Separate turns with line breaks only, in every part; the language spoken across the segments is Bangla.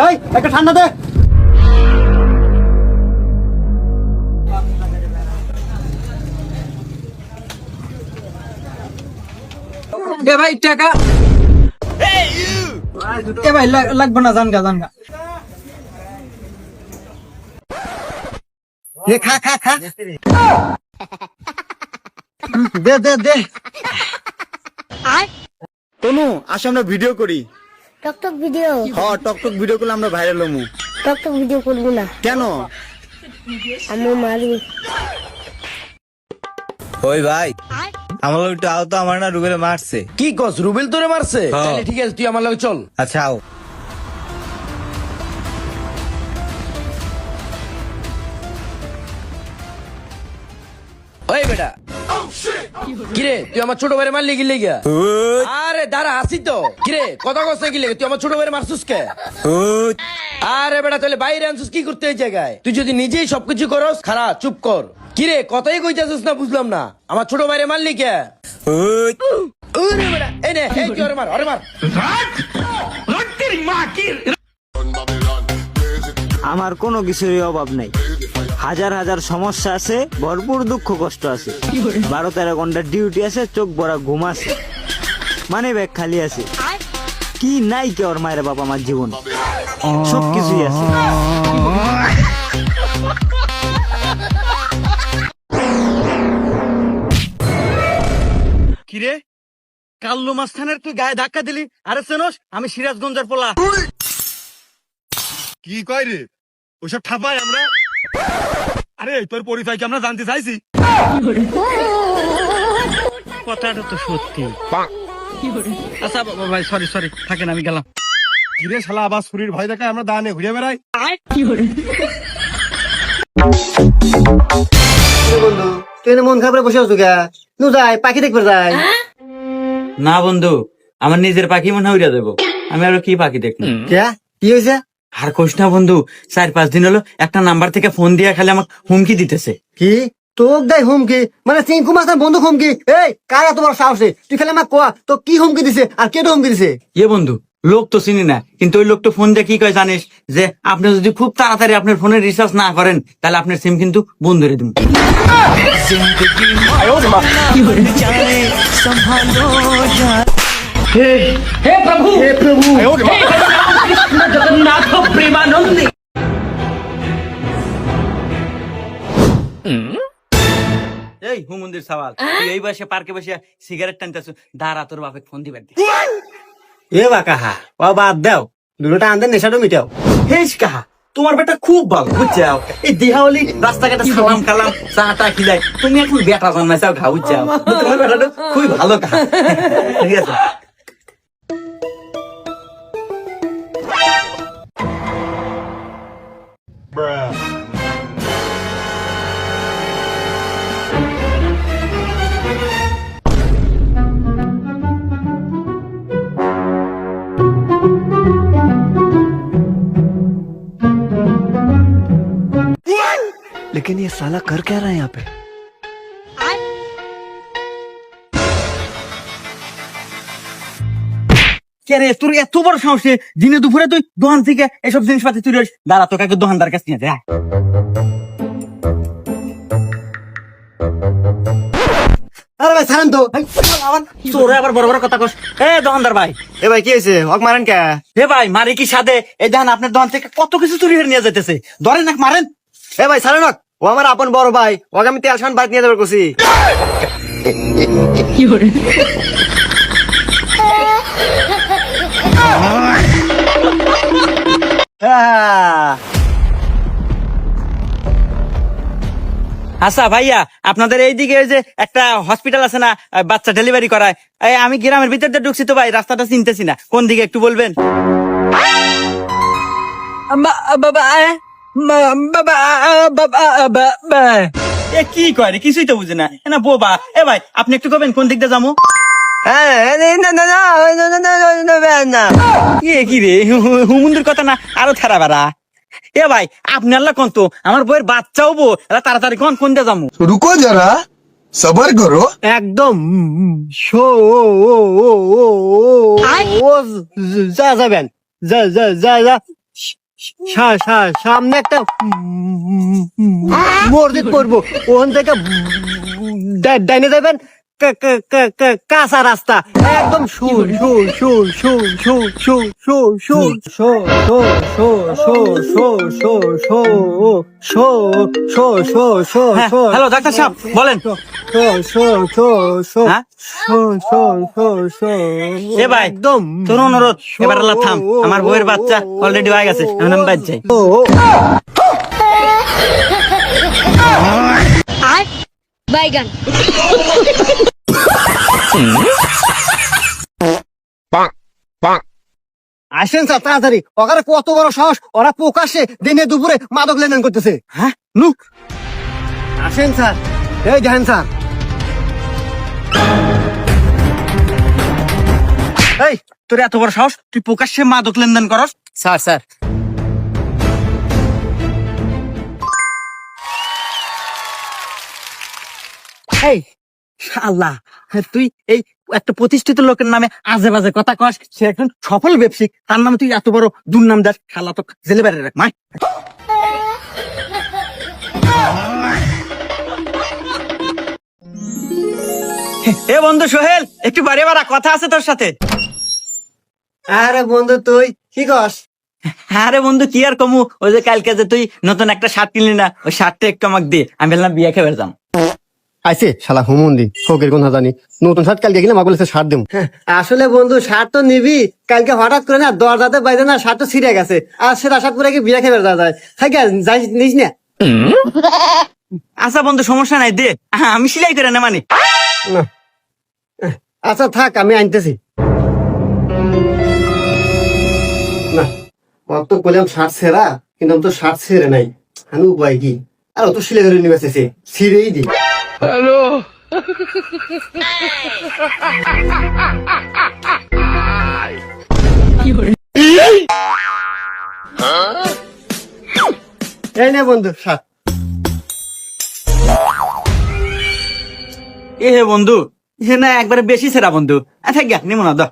এই একটা ঠান্ডা দে।
এ ভাই টাকা, এ ভাই লাগবে না, জানগা জানগা।
খা খা খা, দে দে দে। তনু আসে আমরা ভিডিও করি।
টকটক ভিডিও,
হ্যাঁ টকটক ভিডিও করলে আমরা ভাইরাল হমু।
টকটক ভিডিও করবো না,
কেন?
আমি মারি।
ওই ভাই আমার লোক একটু আও তো, আমার না রুবেলে মারছে।
কি কস, রুবেল তোরে মারছে? তাহলে ঠিক আছে, তুই আমার লগে চল।
আচ্ছা আও।
ওই বেটা, কিরে তুই আমার ছোট ভাইরে মারলি কি লেগা? আরে দাঁড়া, আসি তো। কিরে কথা কস কি লেগে? তুই আমার ছোট ভাইরে মারছিস কে? আরে বেটা, তাহলে বাইরে আনছিস কি করতে এই জায়গায়? তুই যদি নিজেই সবকিছু করস, খারা চুপ কর। কিরে কথাই কইতাছিস না, বুঝলাম না। আমার ছোট ভাইরে মারলি কে? ওরে বেটা, এই নে, এই তুই ওরে মার, ওরে মার।
আমার কোনো কিছুরই অভাব নাই, হাজার হাজার সমস্যা আছে, ভরপুর দুঃখ কষ্ট আছে, 12-13 ঘন্টার ডিউটি আছে, চোখ ভরা ঘুম আছে, মানে ব্যাগ খালি আছে, কি নাই কে ওর মায়ের বাবা আমার জীবন সবকিছুই আছে।
কিরে কাল্লু মাস্তানের তুই গায়ে ধাক্কা দিলি? আরে চেনস আমি সিরাজগঞ্জের পোলা।
কি কয় রে ওইসব ঠাপাই আমরা? আরে তোর পরিচয় কি আমরা জানতে চাইছি?
কথাটা তো সত্যি। আচ্ছা বাবা ভাই, সরি সরি, থাকেন আমি গেলাম।
কিরে শালা আবার শরীর ভয় দেখায় আমরা দানে ঘুরে বেড়াই।
বন্ধু তুই মন খারাপ বসে আছো গা? নু যাই পাখি দেখবে যাই।
না বন্ধু, আমার নিজের পাখি মনে হয় উড়া দেবো, আমি আরো কি পাখি দেখবো।
কি হয়েছে?
আর কোশ না বন্ধু, 4-5 দিন হলো একটা নাম্বার থেকে ফোন দিয়ে খালি আমাকে হুমকি দিতেছে।
কি তোক দেয় হুমকি? মানে চিঙ্কু মাস্টার বন্ধু হুমকি? এই কারা তোমার সাহসে? তুই খালি আমাকে কোয়া তো কি হুমকি দিছে আর কে হুমকি দিছে?
বন্ধু লোক তো চিনি না, কিন্তু ওই লোক তো ফোন দিয়ে কি কয় জানিস, যে আপনি যদি খুব তাড়াতাড়ি আপনার ফোনের রিচার্জ না করেন তাহলে আপনার সিম কিন্তু বন্ধ করে দিন।
হে প্রভু, হে প্রভু, কৃষ্ণ জগন্নাথ প্রেমানন্দে।
এই হুমন্দির সওয়াল, তুই এই বসে পার্কে বসে সিগারেট টানতেছ, দাঁড়া তোর বাপে ফোন দিবার দে।
এ বা কাহা ও বাদ দাও, দুটোটা আনতে নেশাটা মিটাও।
হেস কাহা, তোমার বেটা খুব ভালো বুঝছাও, এই দেহাওলি রাস্তাঘাটে সালাম কালাম চাটা খিলাই, তুমি এখন বেটা জন্মাইছাও ঘা বুঝছাও, তোমার বেটাটা খুবই ভালো কাহা। ঠিক আছে
लेकिन ये साला कर क्या रहा है यहाँ पे?
কে রে, তোর এত বড় সাহস যে দিনে দুপুরে তুই দোকান থেকে এসব জিনিসপাতি চুরি করিস? দাঁড়া তোকে আগে দোকানদার কাছে নিয়ে যায়।
আরে ভাই ছাড়েন তো।
তোরে আবার বড় বড় কথা কস। এ দোকানদার ভাই,
এ ভাই কি হয়েছে? হক মারেন কে?
হে ভাই মারি কি সাদে? এই দেখেন আপনার দোকান থেকে কত কিছু চুরি করে নিয়ে যেতেছে, ধরেন না মারেন।
এ ভাই ছাড়েন হক, ও আমার আপন বড় ভাই, ওকে আমি তেল সান বাইক নিয়ে যাবার কছি।
আচ্ছা ভাইয়া, আপনাদের এইদিকে যে একটা হসপিটাল আছে না, বাচ্চা ডেলিভারি করায়, আমি গ্রামের ভিতর দিয়ে ঢুকছি তো ভাই, রাস্তাটা চিনতেছি না, কোন দিকে একটু বলবেন? কি করে কিছুই তো বুঝে না বোবা। এ ভাই আপনি একটু কবেন কোন দিক দিয়ে যাবো? কি রে হুমুন্দির কথা না আরো থেরা বেড়া। এ ভাই আপনি আল্লাহ কোন তো আমার বইয়ের বাচ্চাও বো, তাড়াতাড়ি কোন দিয়ে যাবো?
রুকো যারা
सबर करो।
একদম শো যা যাবেন যা যা যা যা সামনে একটা মসজিদ করবো ওখান থেকে ডাইনে যাবেন কাঁচা রাস্তা একদম সুর সুর সুর সুর সুর সুর সুর সুর
হ্যালো ডাক্তার সাহেব বলেন হ্যাঁ? এ ভাই
একদম
তোর অনুরোধ এবার আল্লাহ থাম আমার বউয়ের বাচ্চা অলরেডি হয়ে গেছে এখন আমি বাদ যাই
বাইগান
আসেন স্যার তাড়াতাড়ি ওখানে কত বড় সাহস ওরা প্রকাশ্যে দিনে দুপুরে মাদক লেনদেন করতেছে হ্যাঁ নু আসেন স্যার এই দেখেন স্যার
এই তোর এত বড় সাহস তুই প্রকাশ্যে মাদক লেনদেন করস
স্যার
এই শালা তুই এই একটা প্রতিষ্ঠিত লোকের নামে আজে বাজে কথা কস সে একজন সফল ব্যবসায়িক তার নামে তুই এত বড় দুর্নাম দাস শালা তো জেলে বাইরে রাখ মাই এ বন্ধু সোহেল একটু বাড়ি বাড়া কথা আছে তোর সাথে
আরে বন্ধু তুই কি কস
আরে বন্ধু কি আর কমু ওই যে কালকে যে তুই নতুন একটা শার্ট কিনলি না ওই শার্টটা একটু আমাকে দে আমি বললাম বিয়ে খেয়ে বেরতাম
আইসে শালা হুমুন্দি ফকের কোন জানি নতুন শার্ট কালকে গেলাম বলেছে শার্ট দেব আসলে বন্ধু শার্ট তো নিবি কালকে হঠাৎ করে না দরজাতে বাইরে না শার্ট তো ছিঁড়ে গেছে আর সেটা শার্ট পরে কি বিয়ে খেয়ে বেড়া যায় থাকে যাই নিস না
আচ্ছা বন্ধু সমস্যা নাই দে আমি সেলাই করে না মানে
না। আচ্ছা থাক আমি আনতেছি না ওর তো বললাম শার্ট ছেঁড়া কিন্তু আমি তো শার্ট ছেড়ে নাই আমি উপায় কি আর ও তো সিলে ধরে নিয়ে বেঁচেছে ছিঁড়েই দি এই নে বন্ধু শার্ট
এ হে বন্ধু সে না একবারে বেশি সেরা বন্ধু আচ্ছা গিয়া নিমো না দাও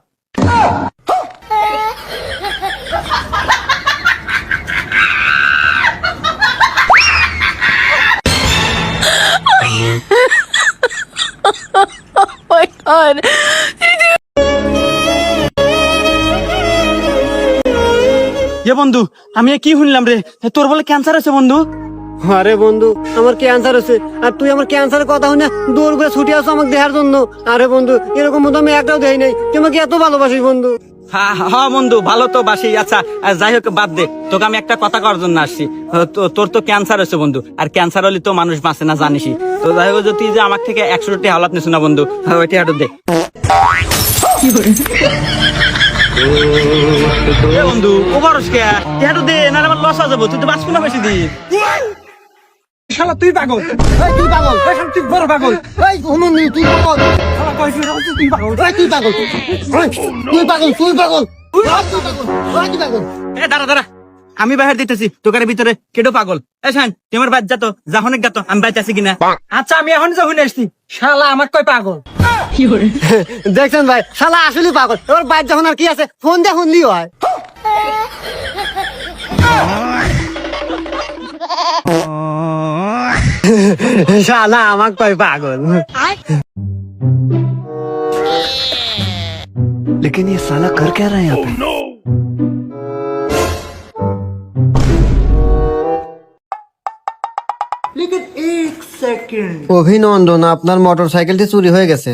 বন্ধু আমি কি শুনলাম রে তোর বলে ক্যান্সার আছে বন্ধু
আরে বন্ধু আমার ক্যান্সার আছে আর তুই আমার ক্যান্সারের কথা শুনে দৌড় করে ছুটে আসো আমাকে দেখার জন্য আরে বন্ধু এরকম বন্ধু আমি একটাও দেই নাই তুই আমাকে এত ভালোবাসিস বন্ধু
হ্যাঁ বন্ধু ভালো তো বাসি আচ্ছা যাই হোক বাদ দে তোকে আমি একটা কথা করার জন্য আসছি তোর তো ক্যান্সার হয়েছে বন্ধু আর ক্যান্সার হলে তো মানুষ বাঁচে না জানিসই তো যাই হোক তুই যে আমার থেকে 100টি হাওলাত নিস না বন্ধু ওইটি হাঁটু দে বন্ধু ওভারস কে হাঁটু দে না আমার লস হয়ে যাবো তুই তো বাঁচবো না বেশি দিন শালা তুই পাগল
এই তুই পাগল
তুই বড় পাগল
এই হুমুন্দি তুই পাগল
শালা কইছিস তুই পাগল
এই তুই পাগল তুই পাগল তুই পাগল তুই পাগল
এ দাঁড়া আমি বাহির দিতেছি তোকার ভিতরে কেটো পাগল এ শান তুই আমার বাদ যাতো যাহনে গাতো আমি বাইতে আছি কিনা আচ্ছা আমি এখন যখন আসছি শালা আমার কয় পাগল
দেখছেন ভাই শালা আসলে পাগল এবার বাইর যখন আর কি আছে ফোন দিয়ে শুনলি হয় শালা আমাক কয় পাগল
लेकिन ये साला कर क्या रहा है यहाँ पे?
অভিনন্দন আপনার মোটরসাইকেলটি চুরি হয়ে গেছে